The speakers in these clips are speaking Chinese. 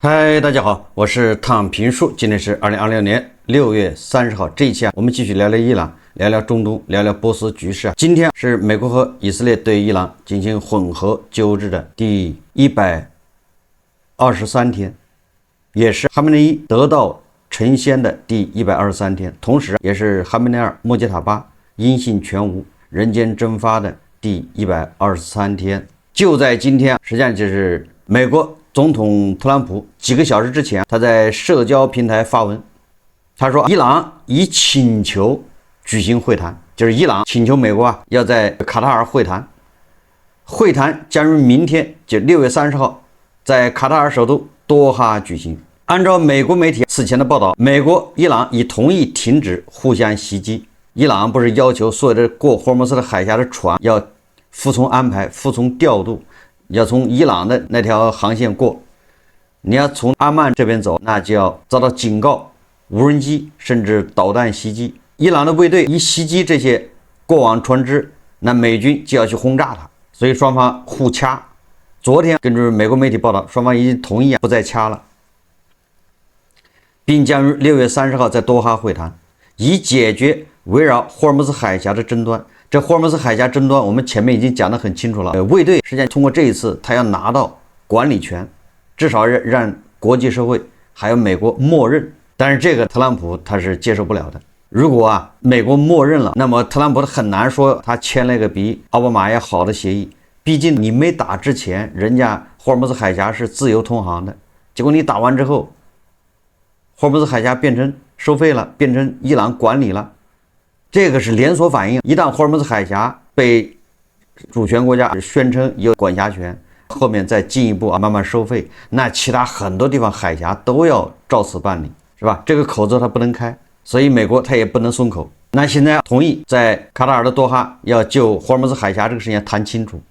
嗨，大家好，我是躺平树，今天是2026年6月30号。这一期我們繼續聊聊伊朗，聊聊中東，聊聊波斯局勢。今天是美國和以色列對伊朗進行混合糾治的第123天，也是哈梅內伊得道成仙的第123天，同時也是哈梅內爾末吉塔巴音信全無、人間蒸發的第123天。就在今天，實際上就是美國總統特朗普幾個小時之前，他在社交平台發文，他說伊朗已請求舉行會談，就是伊朗請求美國要在卡塔爾會談，會談將於明天，就6月30號在卡塔爾首都多哈舉行。按照美國媒體此前的報道，美國、伊朗已同意停止互相襲擊。伊朗不是要求所有的過霍爾木茲的海峽的船要服從安排、服從調度，要從伊朗的那條航線過，你要從阿曼這邊走，那就要遭到警告、無人機甚至導彈襲擊。伊朗的衛隊一襲擊這些過往船只，那美軍就要去轟炸它，所以雙方互掐。昨天根據美國媒體報道，雙方已經同意不再掐了，並將於6月30號在多哈會談，以解決圍繞霍爾木茲海峽的爭端。這霍爾木茲海峽爭端我們前面已經講得很清楚了，衛隊實際上通過這一次他要拿到管理權，至少讓國際社會還有美國默認，但是這個特朗普他是接受不了的。如果美國默認了，那麼特朗普很難說他簽了一個比奧巴馬要好的協議，畢竟你沒打之前人家霍爾木茲海峽是自由通航的，結果你打完之後霍爾木茲海峽變成收費了，變成伊朗管理了，這個是連鎖反應。一旦霍爾木茲海峽被主權國家宣稱有管轄權，後面再進一步慢慢收費，那其他很多地方海峽都要照此辦理，是吧？這個口子它不能開，所以美國它也不能鬆口。那現在同意在卡塔爾的多哈要就霍爾木茲海峽這個事情談清楚，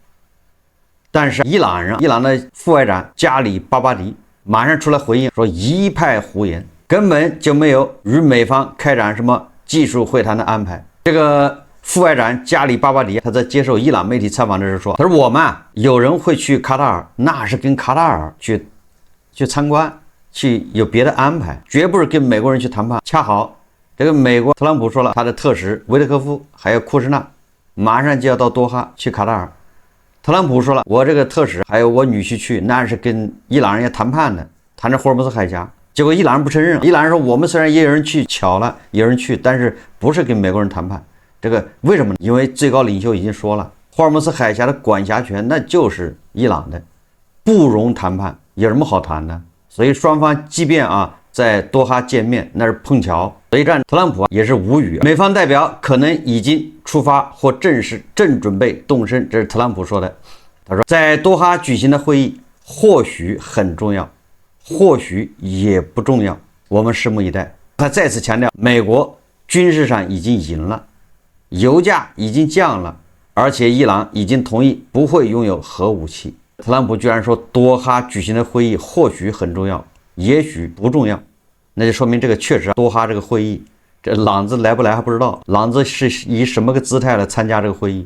但是伊朗的副外長加里巴巴迪馬上出來回應說一派胡言，根本就沒有與美方開展什麼技術會談的安排。這個副外長加里巴巴迪他在接受伊朗媒體採訪的時候說，他說我們有人會去卡塔爾，那是跟卡塔爾去參觀，去有別的安排，絕不是跟美國人去談判。恰好這個美國特朗普說了，他的特使維特科夫還有庫什納馬上就要到多哈去卡塔爾。特朗普說了，我這個特使還有我女婿去，那是跟伊朗人要談判的，談着霍爾木茲海峽。結果伊朗人不承認，伊朗人說我們雖然也有人去，巧了有人去，但是不是跟美國人談判。這個為什麼呢？因為最高領袖已經說了，霍爾木茲海峽的管轄權那就是伊朗的，不容談判，有什麼好談的？所以雙方即便在多哈見面，那是碰巧。所以這特朗普也是無語。美方代表可能已經出發或正準備動身，這是特朗普說的。他說在多哈舉行的會議或許很重要，或許也不重要，我們拭目以待。他再次強調，美國軍事上已經贏了，油價已經降了，而且伊朗已經同意不會擁有核武器。特朗普居然說多哈舉行的會議或許很重要，也許不重要，那就說明這個確實多哈這個會議，這朗子來不來還不知道，朗子是以什麼個姿態來參加這個會議，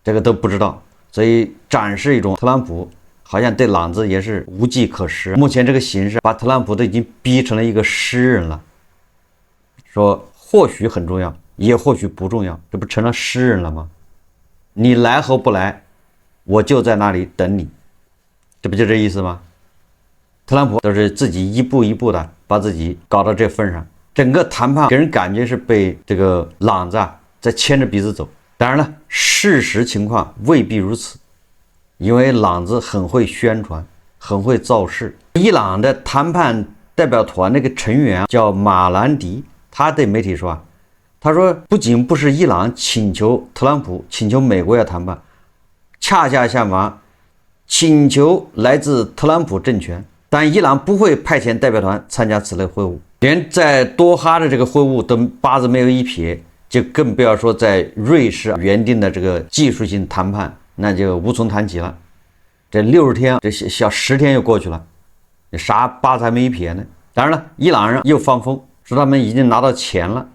這個都不知道，所以展示一種特朗普好像對朗子也是無計可施。目前這個形勢把特朗普都已經逼成了一個詩人了，說或許很重要，也或許不重要，這不成了詩人了嗎？你來和不來，我就在那裡等你，這不就這意思嗎？特朗普都是自己一步一步的把自己搞到這份上，整個談判給人感覺是被這個朗子在牽着鼻子走。當然了，事實情況未必如此，因為朗子很會宣傳，很會造勢。伊朗的談判代表團那個成員叫馬蘭迪，他對媒體說他說不僅不是伊朗請求特朗普，請求美國要談判，恰恰相反，請求來自特朗普政權，但伊朗不會派遣代表團參加此類會晤，連在多哈的這個會晤都八字沒有一撇，就更不要說在瑞士原定的這個技術性談判，那就無從談起了。這60天，這小10天又過去了，啥八字還沒一撇呢。當然了，伊朗人又放風說他們已經拿到錢了。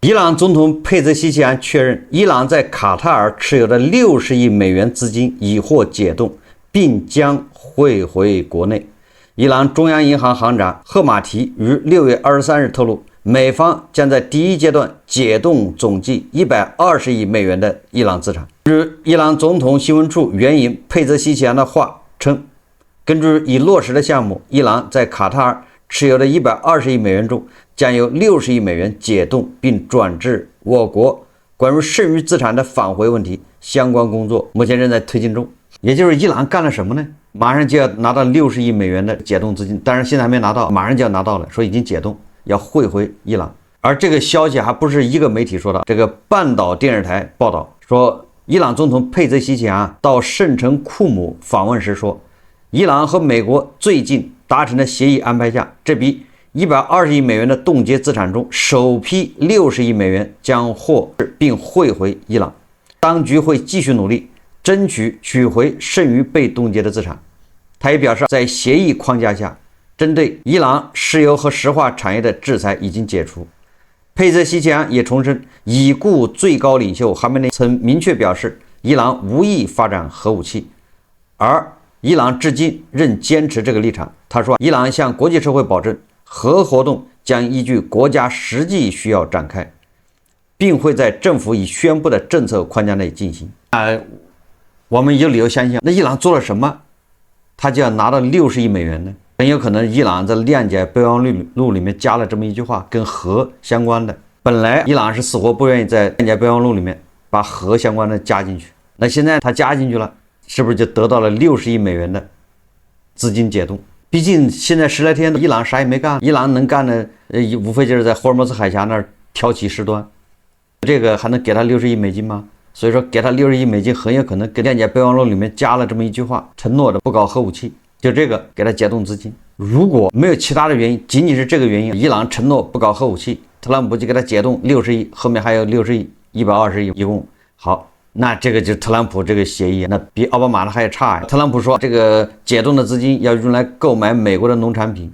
伊朗總統佩泽西奇安確認，伊朗在卡塔爾持有的60億美元資金已獲解凍，並將匯回國內。伊朗中央銀行行長赫马提於6月23日透露，美方將在第一階段解凍總計120億美元的伊朗資產。據伊朗總統新聞處援引佩澤西奇揚的話稱，根據已落實的項目，伊朗在卡塔爾持有的120億美元中，將有60億美元解凍並轉至我國。關於剩餘資產的返回問題，相關工作目前正在推進中。也就是伊朗幹了什麼呢？馬上就要拿到60億美元的解凍資金，當然現在還沒拿到，馬上就要拿到了，說已經解凍，要匯回伊朗。而這個消息還不是一個媒體說的，這個半島電視台報道說，伊朗總統佩澤西奇揚到聖城庫姆訪問時說，伊朗和美國最近達成的協議安排下，這筆120億美元的凍結資產中，首批60億美元將獲並匯回伊朗，當局會繼續努力，爭取取回剩餘被凍結的資產。他也表示，在協議框架下，針對伊朗石油和石化產業的制裁已經解除。佩澤西奇揚也重申，已故最高領袖哈梅內伊曾明確表示，伊朗無意發展核武器，而伊朗至今仍堅持這個立場。他說，伊朗向國際社會保證，核活動將依據國家實際需要展開，並會在政府已宣布的政策框架內進行。我們有理由相信，那伊朗做了什麼，他就要拿到60億美元呢？很有可能伊朗在諒解備忘錄裡面加了這麼一句話，跟核相關的。本來伊朗是死活不願意在諒解備忘錄裡面把核相關的加進去，那現在他加進去了，是不是就得到了60億美元的資金解凍？畢竟現在10來天，伊朗啥也沒幹，伊朗能幹的，無非就是在霍爾木茲海峽那兒挑起事端，這個還能給他60億美金嗎？所以說，給他60億美金，很有可能跟諒解備忘錄裡面加了這麼一句話，承諾着不搞核武器，就這個給他解凍資金。如果沒有其他的原因，僅僅是這個原因，伊朗承諾不搞核武器，特朗普就給他解凍60億，後面還有60億，120億，一共好。那這個就是特朗普這個協議，那比奧巴馬的還差呀。特朗普說這個解凍的資金要用來購買美國的農產品，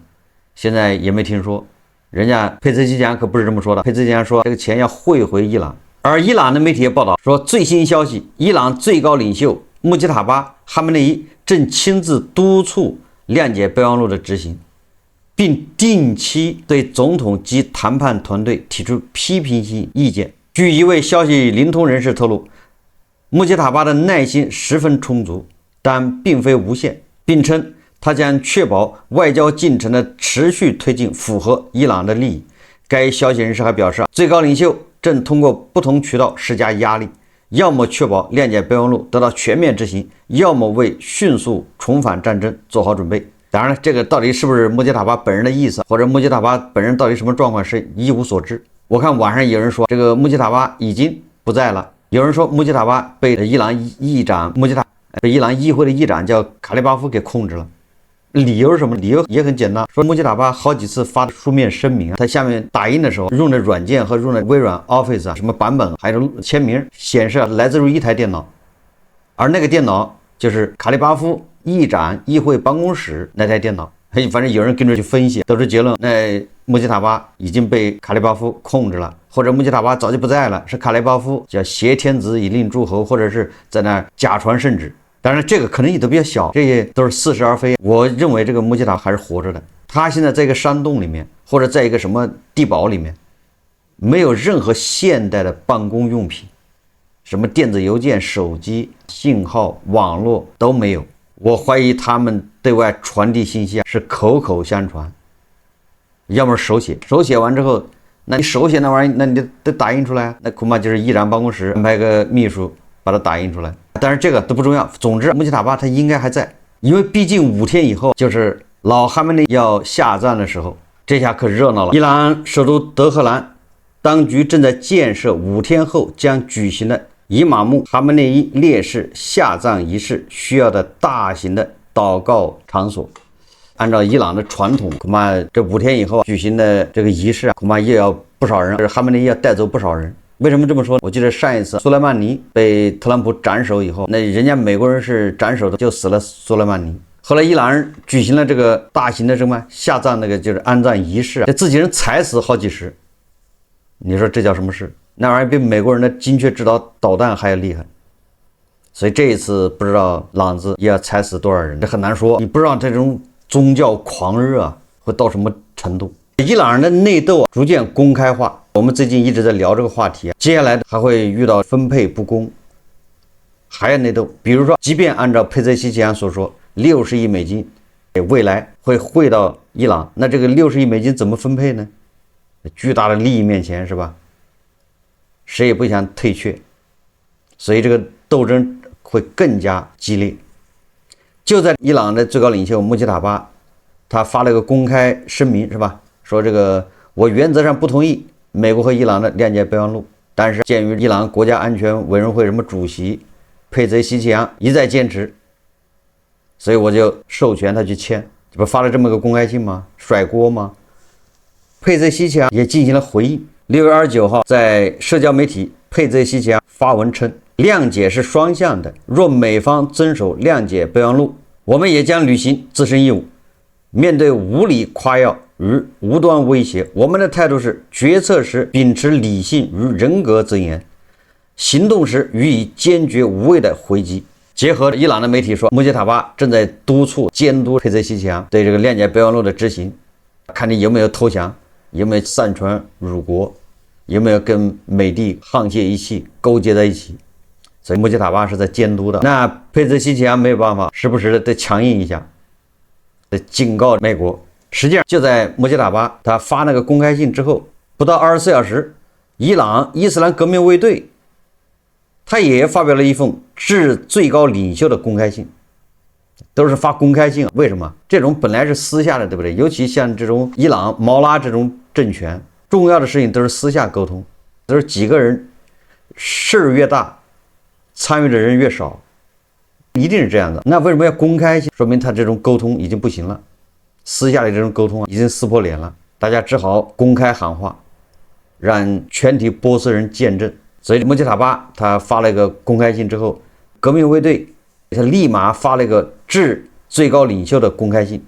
現在也沒聽說。人家佩澤西奇揚可不是這麼說的，佩澤西奇揚說這個錢要匯回伊朗。而伊朗的媒體也報道說，最新消息，伊朗最高領袖穆吉塔巴·哈梅內伊正親自督促諒解備忘錄的執行，並定期對總統及談判團隊提出批評性意見。據一位消息靈通人士透露，穆吉塔巴的耐心十分充足，但並非無限，並稱他將確保外交進程的持續推進符合伊朗的利益。該消息人士還表示，最高領袖正通過不同渠道施加壓力，要麼確保諒解備忘錄得到全面執行，要麼為迅速重返戰爭做好準備。當然了，這個到底是不是穆吉塔巴本人的意思，或者穆吉塔巴本人到底什麼狀況，是一無所知。我看網上有人說，這個穆吉塔巴已經不在了，有人說穆吉塔巴被伊朗議長被伊朗議會的議長叫卡利巴夫給控制了。理由是什麼？理由也很簡單，說穆吉塔巴好幾次發書面聲明，他下面打印的时候用的軟件和用的微軟 Office 啊什麼版本，還有簽名顯示來自於一台電腦，而那個電腦就是卡利巴夫議長議會辦公室那台電腦。反正有人跟着去分析，得出結論，那穆吉塔巴已經被卡利巴夫控制了，或者穆吉塔巴早就不在了，是卡利巴夫叫挟天子以令諸侯，或者是在那假傳圣旨。当然，这個可能也都比較小，這些都是似是而非。我認為這個穆吉塔還是活着的，他現在在一個山洞裡面，或者在一個什麼地堡裡面，沒有任何現代的辦公用品，什麼電子郵件、手機、信號、網絡都沒有。我懷疑他們對外傳遞信息是口口相傳，要麼手寫，手寫完之後，那你手寫那玩意兒，那你得打印出來，那恐怕就是議長辦公室安排個秘書把它打印出來。但是這個都不重要，總之穆吉塔巴他應該還在，因為畢竟5天以後就是老哈梅內伊要下葬的時候，這下可熱鬧了。伊朗首都德黑蘭當局正在建設5天後將舉行的伊瑪目哈梅內伊烈士下葬儀式需要的大型的禱告場所。按照伊朗的傳統，恐怕這5天以後舉行的這個儀式恐怕也要不少人，哈梅內伊要帶走不少人。為什麼這麼說？我記得上一次蘇萊曼尼被特朗普斬首以後，那人家美國人是斬首的，就死了蘇萊曼尼。後來伊朗人舉行了這個大型的什麼下葬那個就是安葬儀式，這自己人踩死好幾十，你說這叫什麼事？那玩意兒比美國人的精確制導導彈還要厲害。所以這一次不知道朗子也要踩死多少人，這很難說。你不知道這種宗教狂熱啊，會到什麼程度？伊朗人的內鬥逐漸公開化。我們最近一直在聊這個話題，接下來還會遇到分配不公，還有內鬥。比如說，即便按照佩泽西奇揚所說，60億美金未來會匯到伊朗，那這個60億美金怎麼分配呢？巨大的利益面前，是吧？誰也不想退卻，所以這個鬥爭會更加激烈。就在伊朗的最高領袖穆吉塔巴，他發了一個公開聲明，是吧？說這個我原則上不同意美國和伊朗的諒解備忘錄，但是鑑於伊朗國家安全委員會什麼主席佩泽西奇揚一再堅持，所以我就授權他去簽。这不發了這麼個公開信嗎？甩鍋嗎？佩澤西奇揚也進行了回應。6月29號，在社交媒體，佩澤西奇揚發文稱，諒解是雙向的，若美方遵守諒解備忘錄，我們也將履行自身義務。面對無理誇耀與無端威脅，我們的態度是：決策時秉持理性與人格尊嚴，行動時予以堅決無畏的回擊。結合伊朗的媒體說，穆吉塔巴正在督促監督佩澤西奇揚對這個諒解備忘錄的執行，看你有沒有投降，有沒有擅傳辱國，有沒有跟美帝沆瀣一氣勾結在一起。所以穆吉塔巴是在監督的。那佩澤西奇揚沒有辦法，時不時的得強硬一下，得警告美國。實際上就在穆吉塔巴他發那個公開信之後不到24小時，伊朗伊斯蘭革命衛隊他也發表了一封致最高領袖的公開信，都是發公開信。為什麼？這種本來是私下的，對不對？尤其像這種伊朗毛拉這種政權，重要的事情都是私下溝通，都是幾個人，事兒越大，參與的人越少，一定是這樣的。那為什麼要公開？說明他這種溝通已經不行了，私下的這種溝通已經撕破臉了，大家只好公開喊話，讓全體波斯人見證。所以穆吉塔巴他發了一個公開信之後，革命衛隊他立馬發了一個致最高領袖的公開信，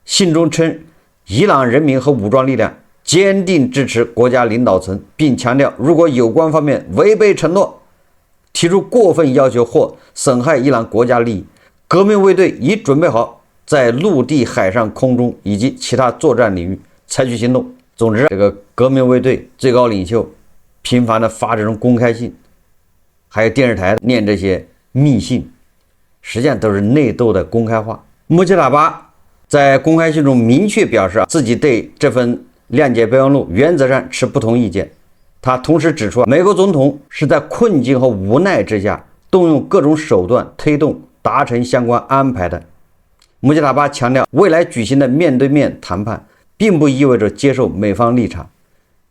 信中稱伊朗人民和武裝力量堅定支持國家領導層，並強調如果有關方面違背承諾，提出過分要求或損害伊朗國家利益，革命衛隊已準備好在陸地、海上、空中以及其他作戰領域採取行動。總之，這個革命衛隊最高領袖頻繁的發這種公開信，還有電視台念這些密信，實際上都是內鬥的公開化。穆吉塔巴在公開信中明確表示自己對這份諒解備忘錄原則上持不同意見。他同時指出，美國總統是在困境和無奈之下動用各種手段推動達成相關安排的。穆吉塔巴強調，未來舉行的面對面談判並不意味着接受美方立場，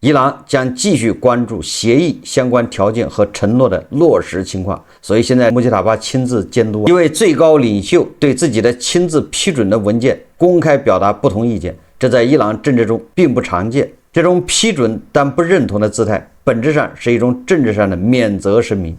伊朗將繼續關注協議相關條件和承諾的落實情況。所以現在穆吉塔巴親自監督，一位最高領袖對自己的親自批准的文件公開表達不同意見，這在伊朗政治中並不常見。這種批准但不認同的姿態，本質上是一種政治上的免責聲明。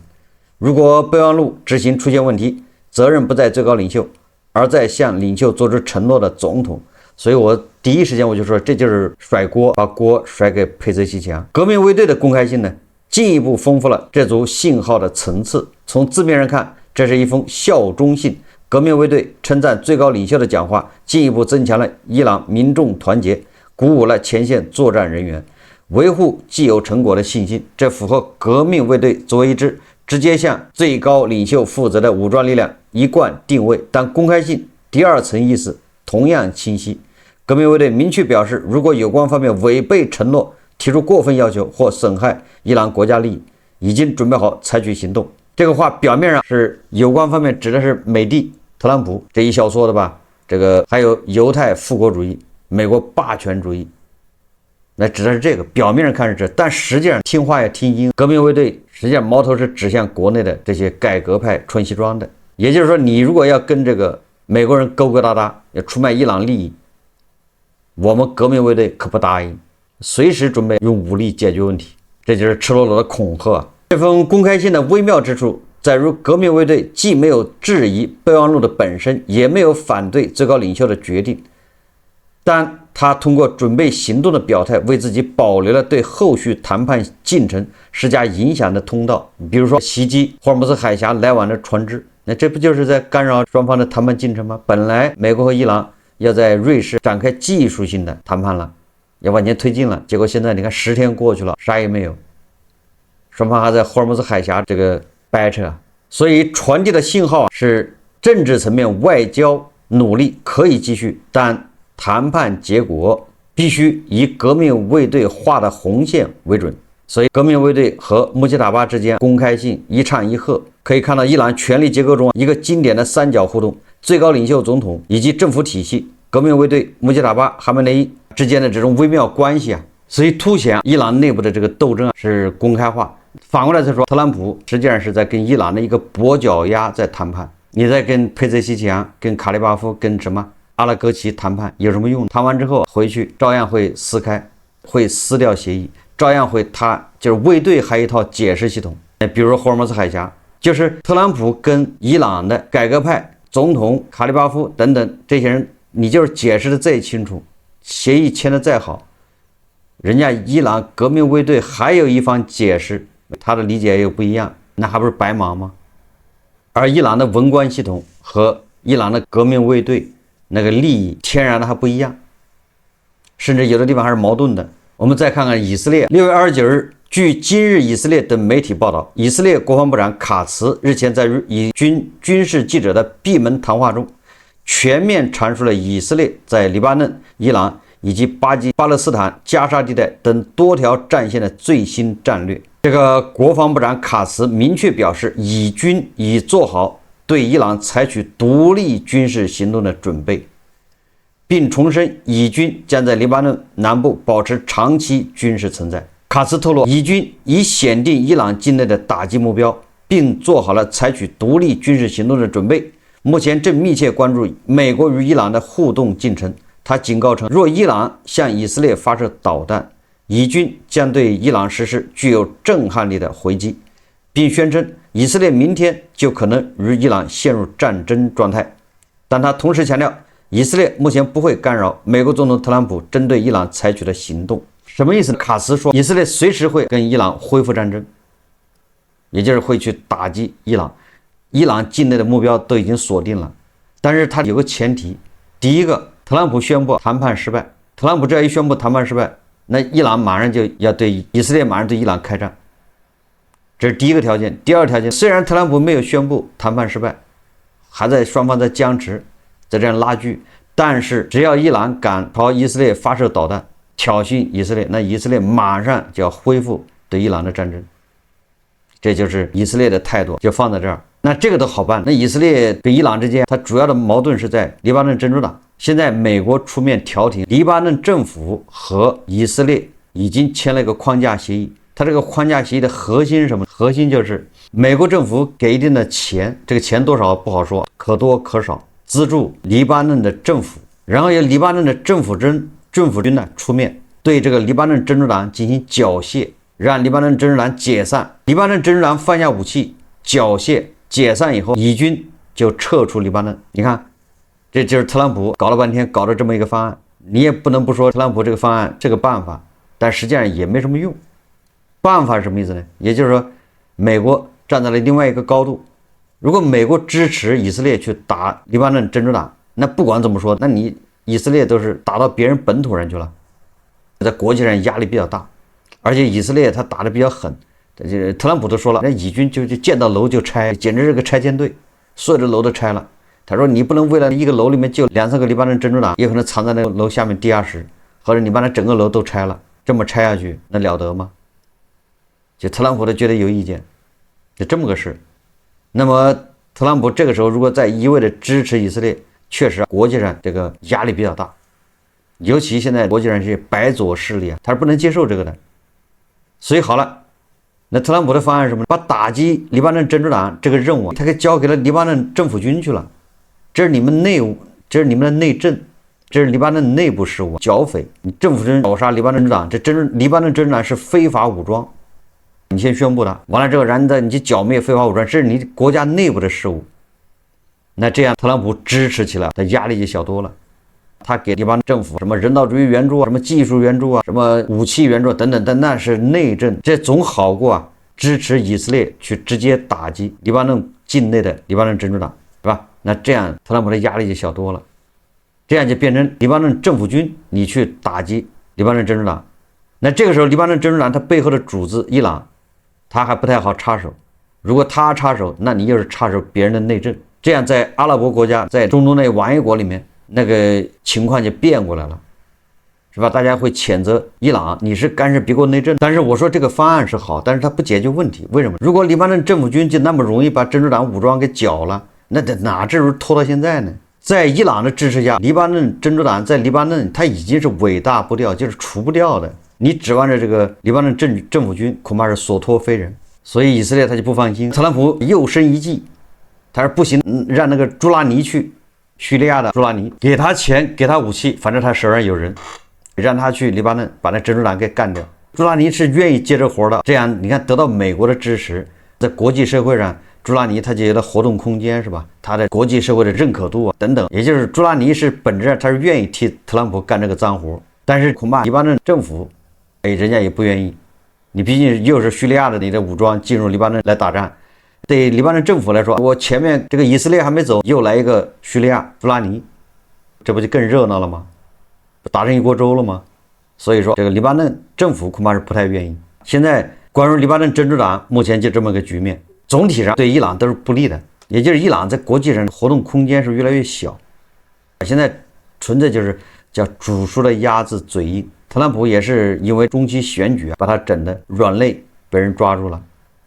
如果備忘錄執行出現問題，責任不在最高領袖，而在向領袖做出承諾的總統。所以我第一時間我就說，這就是甩鍋，把鍋甩給佩澤西奇揚。革命衛隊的公開信呢，進一步豐富了這組信號的層次。從字面上看，這是一封效忠信。革命衛隊稱讚最高領袖的講話，進一步增強了伊朗民眾團結，鼓舞了前線作戰人員維護既有成果的信心。這符合革命衛隊作為一支直接向最高領袖負責的武裝力量一貫定位。但公開信第二層意思同樣清晰。革命衛隊明確表示，如果有關方面違背承諾，提出過分要求或損害伊朗國家利益，已經準備好採取行動。這個話表面上是有關方面指的是美帝特朗普這一小撮的吧，這個還有猶太復國主義、美國霸權主義，那指的是這個。表面上看是這，但實際上聽話要聽音。革命衛隊實際上矛頭是指向國內的這些改革派穿西裝的，也就是說，你如果要跟這個美國人勾勾搭搭，要出賣伊朗利益，我們革命衛隊可不答應，隨時準備用武力解決問題。這就是赤裸裸的恐嚇。這封公開信的微妙之處在於，革命衛隊既沒有質疑備忘錄的本身，也沒有反對最高領袖的決定，但他通過準備行動的表態，為自己保留了對後續談判進程施加影響的通道。比如說襲擊霍爾木茲海峽來往的船只，那這不就是在干擾雙方的談判進程嗎？本來美國和伊朗要在瑞士展開技術性的談判了，要往前推進了。結果現在你看10天過去了，啥也沒有，雙方還在霍爾木茲海峽這個掰扯。所以傳遞的信號是政治層面外交努力可以繼續，但談判結果必須以革命衛隊畫的紅線為準。所以革命衛隊和穆吉塔巴之間公開性一唱一和，可以看到伊朗權力結構中一個經典的三角互動：最高領袖總統以及政府體系、革命衛隊穆吉塔巴哈梅内伊之間的這種微妙關係啊，所以凸顯伊朗內部的這個鬥爭是公開化。反過來再說，特朗普實際上是在跟伊朗的一個跛腳鴨在談判。你在跟佩zeşkiyan奇揚、跟卡利巴夫、跟什麼阿拉格齊談判有什麼用？談完之後回去照樣會撕開，會撕掉協議。照樣會，他就是衛隊還有一套解釋系統，比如霍爾木茲海峽，就是特朗普跟伊朗的改革派總統卡利巴夫等等這些人，你就是解釋的再清楚，協議簽的再好，人家伊朗革命衛隊還有一方解釋，他的理解又不一樣，那還不是白忙嗎？而伊朗的文官系統和伊朗的革命衛隊那個利益天然的還不一樣，甚至有的地方還是矛盾的。我們再看看以色列6月29日，據今日以色列等媒體報道，以色列國防部長卡茨日前在以軍事記者的閉門談話中，全面闡述了以色列在黎巴嫩、伊朗以及巴勒斯坦、加沙地帶等多條戰線的最新戰略。這個國防部長卡茨明確表示，以軍已做好對伊朗採取獨立軍事行動的準備，並重申以軍將在黎巴嫩南部保持長期軍事存在。卡茨透露，以軍已選定伊朗境內的打擊目標，並做好了採取獨立軍事行動的準備，目前正密切關注美國與伊朗的互動進程。他警告稱，若伊朗向以色列發射導彈，以軍將對伊朗實施具有震撼力的回擊，並宣稱以色列明天就可能與伊朗陷入戰爭狀態。但他同時強調，以色列目前不會干擾美國總統特朗普針對伊朗採取的行動。什麼意思呢？卡茨說，以色列隨時會跟伊朗恢復戰爭，也就是會去打擊伊朗。伊朗境內的目標都已經鎖定了，但是他有個前提，第一個，特朗普宣布談判失敗。特朗普這樣一宣布談判失敗，那伊朗馬上就要對以色列馬上對伊朗開戰，這是第一個條件。第二個條件，雖然特朗普沒有宣布談判失敗，還在雙方在僵持，在這樣拉鋸，但是只要伊朗敢朝以色列發射導彈挑釁以色列，那以色列馬上就要恢復對伊朗的戰爭。這就是以色列的態度，就放在這兒。那這個都好辦。那以色列跟伊朗之間，它主要的矛盾是在黎巴嫩真主黨。現在美國出面調停，黎巴嫩政府和以色列已經簽了一個框架協議。它這個框架協議的核心是什麼？核心就是美國政府給一定的錢，這個錢多少不好說，可多可少，資助黎巴嫩的政府，然後由黎巴嫩的政府軍呢出面對這個黎巴嫩真主黨進行繳械，讓黎巴嫩真主黨解散。黎巴嫩真主黨放下武器，繳械解散以後，以軍就撤出黎巴嫩。你看，這就是特朗普搞了半天搞的這麼一個方案。你也不能不說特朗普這個方案這個辦法，但實際上也沒什麼用。辦法是什麼意思呢？也就是說，美國站在了另外一個高度。如果美國支持以色列去打黎巴嫩真主党，那不管怎麼說，那你以色列都是打到別人本土人去了，在國際上壓力比較大，而且以色列他打得比較狠。特朗普都說了，那以軍就見到樓就拆，簡直是個拆遷隊，所有的樓都拆了。他說你不能為了一個樓裡面就2-3個黎巴嫩真主黨，也可能藏在那個樓下面地下室，或者你把那整個樓都拆了，這麼拆下去那了得嗎？就特朗普都覺得有意見，就這麼個事。那麼特朗普這個時候如果再一味的支持以色列，確實國際上這個壓力比較大，尤其現在國際上是白左勢力啊，他是不能接受這個的。所以好了，那特朗普的方案是什麼？把打擊黎巴嫩真主党這個任務，他給交給了黎巴嫩政府軍去了。這是你們內務，這是你們的內政，這是黎巴嫩內部事務。剿匪，你政府軍殺黎巴嫩真主黨，黎巴嫩真主党是非法武裝。你先宣布的，完了之後，然后你去剿滅非法武装，这是你國家內部的事務。那這樣特朗普支持起來，他壓力就小多了。他給黎巴嫩政府什麼人道主義援助啊，什麼技術援助啊，什麼武器援助等等，但那是內政，這總好過支持以色列去直接打擊黎巴嫩境內的黎巴嫩真主黨，是吧？那這樣特朗普的壓力就小多了。這樣就變成黎巴嫩政府軍你去打擊黎巴嫩真主黨。那這個時候黎巴嫩真主黨它背後的主子伊朗，他還不太好插手。如果他插手，那你又是插手別人的內政。這樣在阿拉伯國家，在中東那王爺國裡面，那個情況就變過來了，是吧？大家会譴責伊朗，你是干涉別國內政。但是我說這個方案是好，但是它不解決問題。為什麼？如果黎巴嫩政府軍就那麼容易把真主黨武裝給剿了，那哪至於拖到現在呢？在伊朗的支持下，黎巴嫩真主党在黎巴嫩它已經是尾大不掉，就是除不掉的。你指望着這個黎巴嫩政府軍，恐怕是所托非人。所以以色列他就不放心。特朗普又生一計，他說不行，讓那個朱拉尼去，敘利亞的朱拉尼，給他錢，給他武器，反正他手上有人，讓他去黎巴嫩把那真主党給幹掉。朱拉尼是願意接这活的，這樣你看得到美國的支持，在國際社會上，朱拉尼他就有了活動空間，是吧？他的國際社會的認可度啊等等，也就是朱拉尼是本質上他是願意替特朗普幹這個髒活，但是恐怕黎巴嫩政府，人家也不願意。你畢竟又是敘利亞的你的武裝進入黎巴嫩來打仗，對黎巴嫩政府來說，我前面這個以色列還沒走，又來一個敘利亞朱拉尼，這不就更熱鬧了嗎？打成一鍋粥了嗎？所以說這個黎巴嫩政府恐怕是不太願意。現在關於黎巴嫩真主黨目前就這麼個局面，總體上對伊朗都是不利的，也就是伊朗在國際上活動空間是越来越小。現在存在就是叫煮熟的鴨子嘴硬。特朗普也是因為中期選舉把他整的軟肋被人抓住了，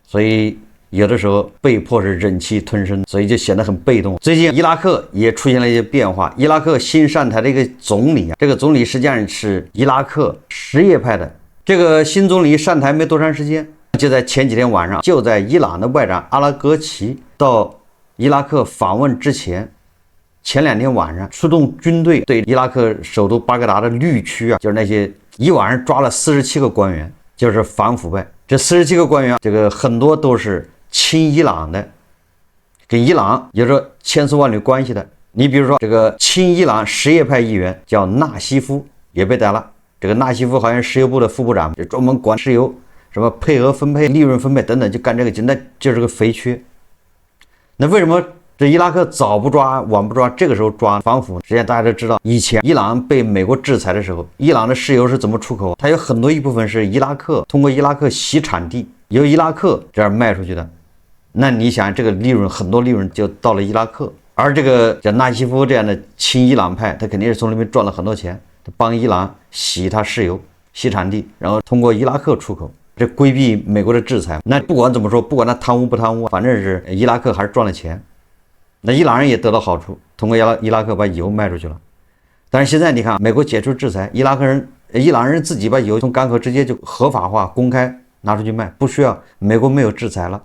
所以有的時候被迫是忍氣吞聲，所以就顯得很被動。最近伊拉克也出現了一些变化，伊拉克新上台的一個總理這個總理實際上是伊拉克什葉派的。這個新總理上台沒多長時間，就在前幾天晚上，就在伊朗的外長阿拉格齊到伊拉克訪問之前，前2天晚上出動軍隊對伊拉克首都巴格達的綠區啊，就是那些一晚上抓了47個官員，就是反腐敗。這47個官員，這個很多都是親伊朗的，跟伊朗有着千絲萬縷關係的。你比如說這個親伊朗什葉派議員叫納西夫也被逮了。這個納西夫好像石油部的副部長，就專門管石油什麼配額分配、利潤分配等等，就幹這個，那就是個肥缺。那為什麼這伊拉克早不抓晚不抓，這個時候抓反腐？實際上大家都知道，以前伊朗被美國制裁的時候，伊朗的石油是怎麼出口？它有很多一部分是伊拉克通過伊拉克洗產地由伊拉克這樣賣出去的。那你想，這個利潤很多利潤就到了伊拉克，而這個叫納西夫這樣的親伊朗派，他肯定是從裡面賺了很多錢，他幫伊朗洗他石油洗產地，然後通過伊拉克出口，這規避美國的制裁。那不管怎麼說，不管他貪污不貪污，反正是伊拉克還是賺了錢。那伊朗人也得到好處，通過伊拉克把油賣出去了。但是現在你看，美国解除制裁，伊朗人自己把油从港口直接就合法化、公開拿出去賣，不需要美国没有制裁了。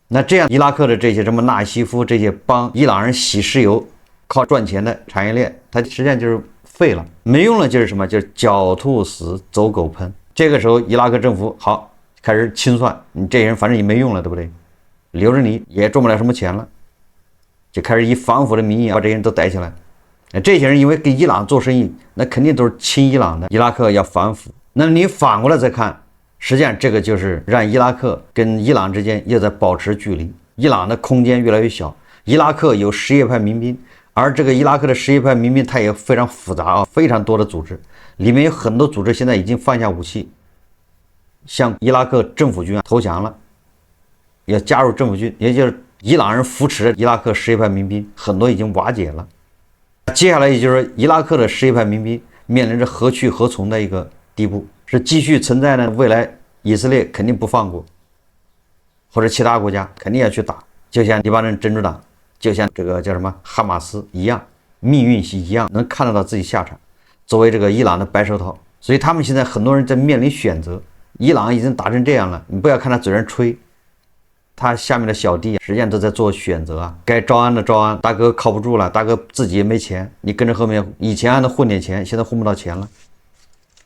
那這樣伊拉克的這些什麼納西夫這些幫伊朗人洗石油靠賺錢的產業鏈，它實際上就是廢了，沒用了。就是什麼？就是狡兔死，走狗烹。這個時候伊拉克政府好開始清算，你這些人反正也沒用了，對不對？留着你也賺不了什麼錢了。就開始以反腐的名義把這些人都逮起來。這些人因為跟伊朗做生意，那肯定都是親伊朗的。伊拉克要反腐，那你反过來再看，實際上這個就是讓伊拉克跟伊朗之間又在保持距離，伊朗的空間越來越小。伊拉克有什葉派民兵，而這個伊拉克的什葉派民兵它也非常複雜啊，非常多的組織，裡面有很多組織現在已經放下武器，向伊拉克政府軍投降了，要加入政府軍，也就是伊朗人扶持的伊拉克什葉派民兵很多已經瓦解了。接下來也就是说伊拉克的什葉派民兵面臨着何去何從的一個地步，是繼續存在呢？未來以色列肯定不放過，或者其他國家肯定要去打，就像黎巴嫩真主黨，就像這個叫什麼哈馬斯一樣，命運是一樣，能看得到自己下場。作為這個伊朗的白手套，所以他們現在很多人在面臨選擇。伊朗已經打成這樣了，你不要看他嘴上吹，他下面的小弟實際上都在做選擇啊，該招安的招安，大哥靠不住了，大哥自己也沒錢，你跟着後面，以前還能混點錢，現在混不到錢了，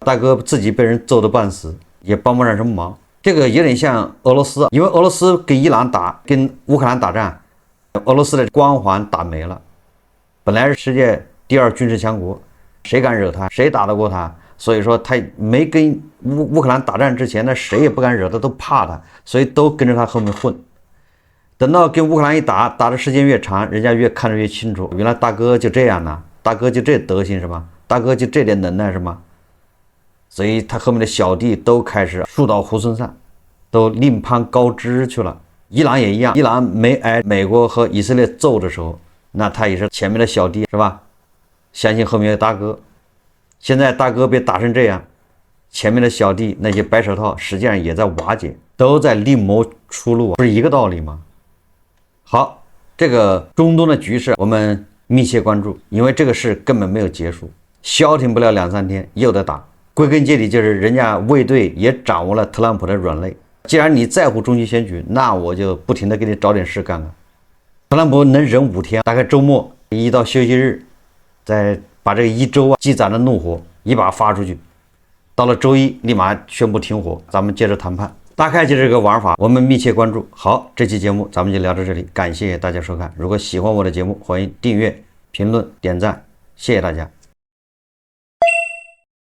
大哥自己被人揍得半死，也幫不上什麼忙。這個有點像俄羅斯，因為俄羅斯跟伊朗打，跟烏克蘭打仗，俄羅斯的光環打沒了，本來是世界第2軍事強國，誰敢惹他，誰打得過他？所以說他沒跟烏克蘭打仗之前呢，誰也不敢惹他，都怕他，所以都跟着他後面混。等到跟烏克蘭一打，打的時間越長，人家越看着越清楚，原來大哥就這樣呢，大哥就這德行是吧？大哥就這點能耐是嗎？所以他後面的小弟都開始樹倒猢猻散，都另攀高枝去了。伊朗也一樣，伊朗沒挨美國和以色列揍的時候，那他也是前面的小弟是吧？相信後面的大哥。現在大哥被打成这樣，前面的小弟那些白手套實際上也在瓦解，都在另謀出路，不是一個道理嗎？好，這個中東的局勢我們密切關注，因為這個事根本沒有結束，消停不了2-3天又得打。歸根結底就是人家衛隊也掌握了特朗普的軟肋。既然你在乎中期選舉，那我就不停的給你找點事幹了。特朗普能忍5天，大概周末一到休息日，再把這個一周積攢的怒火一把發出去，到了周一立馬宣布停火，咱們接着談判。大概就这個玩法，我們密切關注。好，這期節目咱們就聊到這裡，感謝大家收看。如果喜歡我的節目，歡迎訂閱、評論、點讚，謝謝大家。